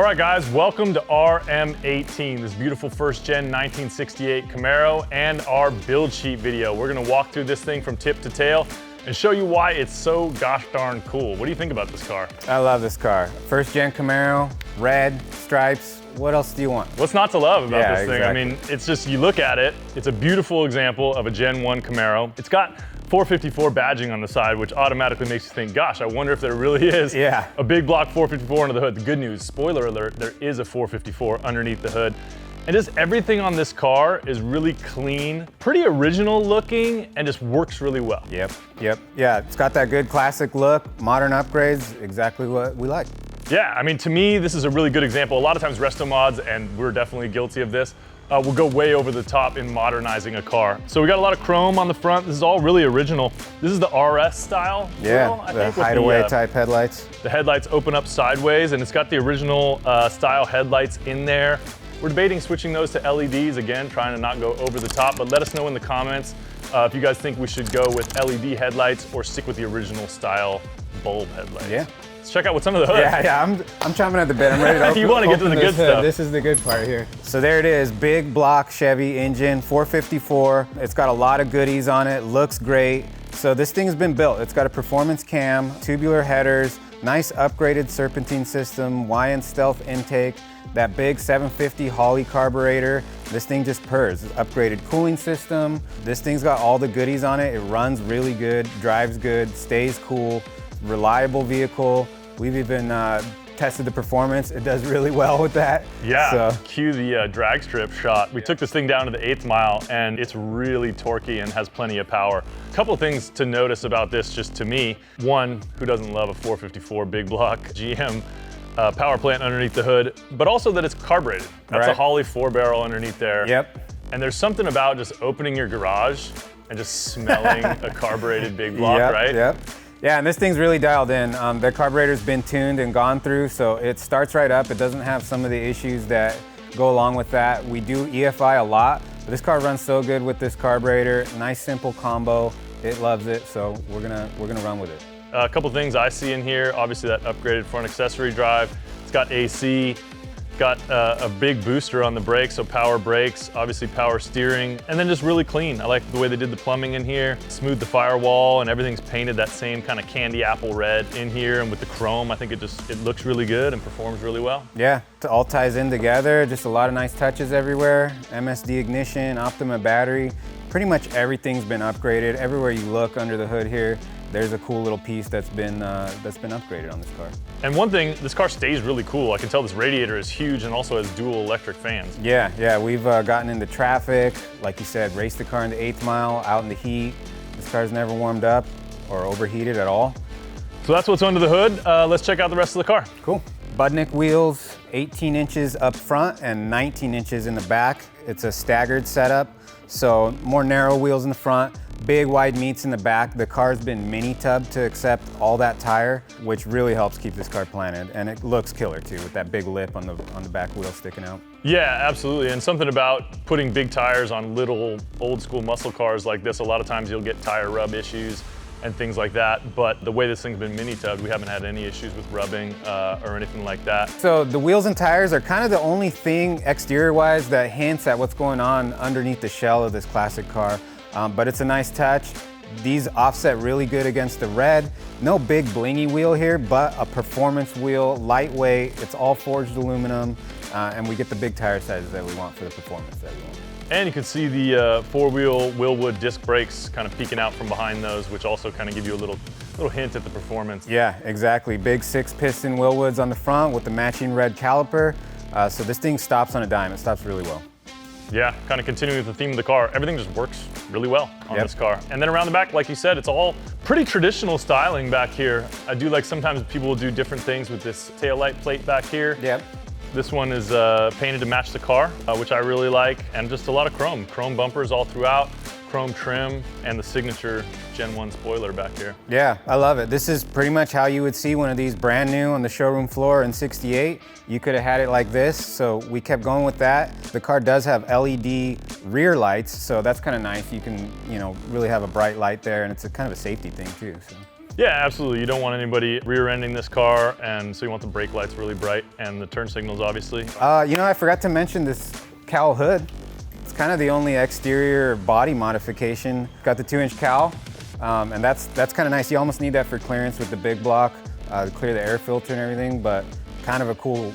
right, guys, welcome to RM18, this beautiful first-gen 1968 Camaro and our build sheet video. We're gonna walk through this thing from tip to tail and show you why it's so gosh darn cool. What do you think about this car? I love this car. First-gen Camaro, red, stripes. What else do you want? What's not to love about this thing? Exactly. I mean, it's just, you look at it, it's a beautiful example of a Gen 1 Camaro. It's got 454 badging on the side, which automatically makes you think, gosh, I wonder if there really is a big block 454 under the hood. The good news, spoiler alert, there is a 454 underneath the hood. And just everything on this car is really clean, pretty original looking, and just works really well. Yep. Yeah, it's got that good classic look, modern upgrades, exactly what we like. Yeah, I mean, to me, this is a really good example. A lot of times RestoMods, and we're definitely guilty of this, will go way over the top in modernizing a car. So we got a lot of chrome on the front. This is all really original. This is the RS style. Yeah, grill, I the think, with hideaway type headlights. The headlights open up sideways, and it's got the original style headlights in there. We're debating switching those to LEDs, again, trying to not go over the top, but let us know in the comments if you guys think we should go with LED headlights or stick with the original style bulb headlights. Yeah. Let's check out what's under the hood. Yeah, I'm chomping at the bit. I'm ready to open, you want to get to the good stuff. This is the good part here. So there it is, big block Chevy engine, 454. It's got a lot of goodies on it, looks great. So this thing's been built. It's got a performance cam, tubular headers, nice upgraded serpentine system, YN stealth intake, that big 750 Holley carburetor. This thing just purrs. Upgraded cooling system. This thing's got all the goodies on it. It runs really good, drives good, stays cool, reliable vehicle. We've even tested the performance. It does really well with that. Yeah, cue the drag strip shot. We took this thing down to the 8th mile, and it's really torquey and has plenty of power. A couple of things to notice about this, just to me. One, who doesn't love a 454 big block GM power plant underneath the hood, but also that it's carbureted. That's a Holley 4-barrel underneath there. Yep. And there's something about just opening your garage and just smelling a carbureted big block, right? Yep. Yeah, and this thing's really dialed in. The carburetor's been tuned and gone through, so it starts right up. It doesn't have some of the issues that go along with that. We do EFI a lot, but this car runs so good with this carburetor. Nice, simple combo. It loves it, so we're gonna run with it. A couple things I see in here, obviously that upgraded front accessory drive. It's got AC, got a big booster on the brakes, so power brakes, obviously power steering, and then just really clean. I like the way they did the plumbing in here, smooth the firewall, and everything's painted that same kind of candy apple red in here, and with the chrome, I think it looks really good and performs really well. Yeah, it all ties in together, just a lot of nice touches everywhere. MSD ignition, Optima battery, pretty much everything's been upgraded. Everywhere you look under the hood here, there's a cool little piece that's been upgraded on this car. And one thing, this car stays really cool. I can tell this radiator is huge and also has dual electric fans. Yeah, we've gotten into traffic, like you said, raced the car in the 8th mile, out in the heat. This car's never warmed up or overheated at all. So that's what's under the hood. Let's check out the rest of the car. Cool. Budnik wheels, 18 inches up front and 19 inches in the back. It's a staggered setup, so more narrow wheels in the front. Big wide meats in the back. The car's been mini tubbed to accept all that tire, which really helps keep this car planted. And it looks killer too, with that big lip on the back wheel sticking out. Yeah, absolutely. And something about putting big tires on little old school muscle cars like this, a lot of times you'll get tire rub issues and things like that. But the way this thing's been mini tubbed, we haven't had any issues with rubbing or anything like that. So the wheels and tires are kind of the only thing exterior wise that hints at what's going on underneath the shell of this classic car. But it's a nice touch. These offset really good against the red. No big blingy wheel here, but a performance wheel, lightweight. It's all forged aluminum, and we get the big tire sizes that we want for the performance that we want. And you can see the four-wheel Willwood disc brakes kind of peeking out from behind those, which also kind of give you a little hint at the performance. Yeah, exactly. Big 6-piston Willwoods on the front with the matching red caliper. So this thing stops on a dime. It stops really well. Yeah, kind of continuing with the theme of the car, everything just works really well on this car. And then around the back, like you said, it's all pretty traditional styling back here. I do like sometimes people will do different things with this taillight plate back here. Yep. This one is painted to match the car, which I really like, and just a lot of chrome. Chrome bumpers all throughout, chrome trim, and the signature Gen 1 spoiler back here. Yeah, I love it. This is pretty much how you would see one of these brand new on the showroom floor in '68. You could have had it like this, so we kept going with that. The car does have LED rear lights, so that's kind of nice. You can, really have a bright light there, and it's a kind of a safety thing too. So. Yeah, absolutely. You don't want anybody rear-ending this car, and so you want the brake lights really bright and the turn signals, obviously. You know, I forgot to mention this cowl hood. It's kind of the only exterior body modification. Got the 2-inch cowl, and that's kind of nice. You almost need that for clearance with the big block to clear the air filter and everything, but kind of a cool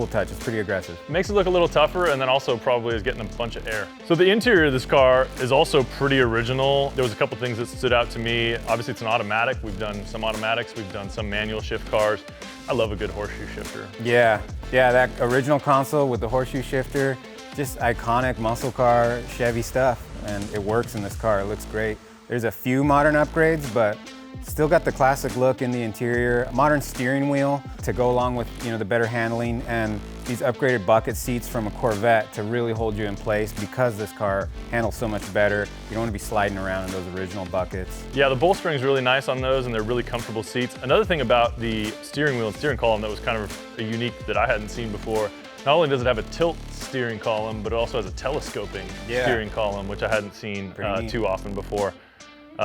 touch. It's pretty aggressive. Makes it look a little tougher, and then also probably is getting a bunch of air. So the interior of this car is also pretty original. There was a couple things that stood out to me. Obviously it's an automatic. We've done some automatics. We've done some manual shift cars. I love a good horseshoe shifter. Yeah, that original console with the horseshoe shifter, just iconic muscle car Chevy stuff, and it works in this car. It looks great. There's a few modern upgrades, but still got the classic look in the interior. Modern steering wheel to go along with, you know, the better handling, and these upgraded bucket seats from a Corvette to really hold you in place because this car handles so much better. You don't want to be sliding around in those original buckets. Yeah, the bolstering is really nice on those, and they're really comfortable seats. Another thing about the steering wheel and steering column that was kind of a unique that I hadn't seen before, not only does it have a tilt steering column, but it also has a telescoping steering column, which I hadn't seen too often before.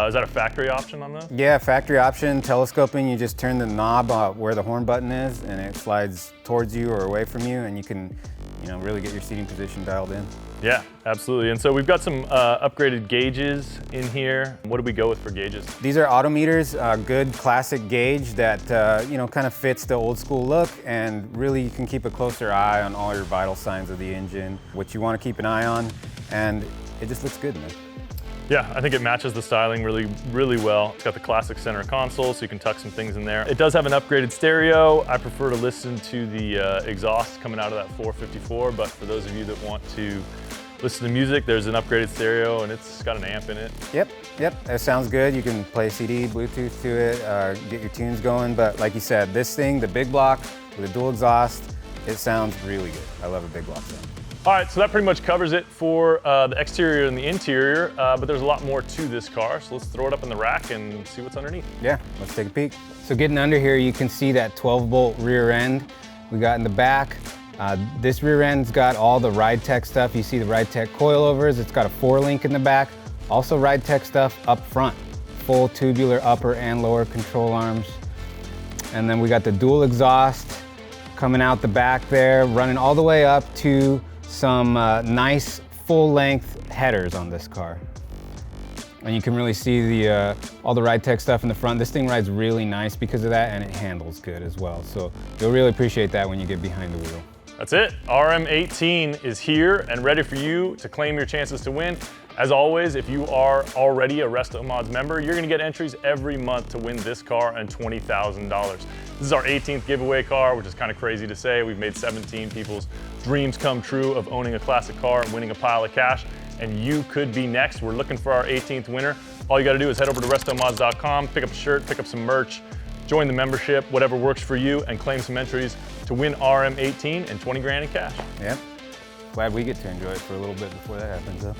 Is that a factory option on those? Yeah, factory option, telescoping. You just turn the knob where the horn button is, and it slides towards you or away from you, and you can, you know, really get your seating position dialed in. Yeah, absolutely. And so we've got some upgraded gauges in here. What do we go with for gauges? These are autometers, a good classic gauge that you know, kind of fits the old school look, and really you can keep a closer eye on all your vital signs of the engine, what you want to keep an eye on, and it just looks good, man. Yeah, I think it matches the styling really, really well. It's got the classic center console, so you can tuck some things in there. It does have an upgraded stereo. I prefer to listen to the exhaust coming out of that 454, but for those of you that want to listen to music, there's an upgraded stereo, and it's got an amp in it. Yep, it sounds good. You can play CD, Bluetooth to it, get your tunes going, but like you said, this thing, the big block with a dual exhaust, it sounds really good. I love a big block sound. All right, so that pretty much covers it for the exterior and the interior, but there's a lot more to this car, so let's throw it up in the rack and see what's underneath. Yeah, let's take a peek. So getting under here, you can see that 12-bolt rear end we got in the back. This rear end's got all the Ride Tech stuff. You see the Ride Tech coilovers. It's got a 4-link in the back. Also Ride Tech stuff up front. Full tubular upper and lower control arms. And then we got the dual exhaust coming out the back there, running all the way up to some nice full-length headers on this car. And you can really see the all the Ride Tech stuff in the front. This thing rides really nice because of that, and it handles good as well. So you'll really appreciate that when you get behind the wheel. That's it. RM18 is here and ready for you to claim your chances to win. As always, if you are already a RestoMods member, you're gonna get entries every month to win this car and $20,000. This is our 18th giveaway car, which is kind of crazy to say. We've made 17 people's dreams come true of owning a classic car and winning a pile of cash, and you could be next. We're looking for our 18th winner. All you gotta do is head over to RestoMods.com, pick up a shirt, pick up some merch, join the membership, whatever works for you, and claim some entries to win RM18 and 20 grand in cash. Yep. Glad we get to enjoy it for a little bit before that happens, though.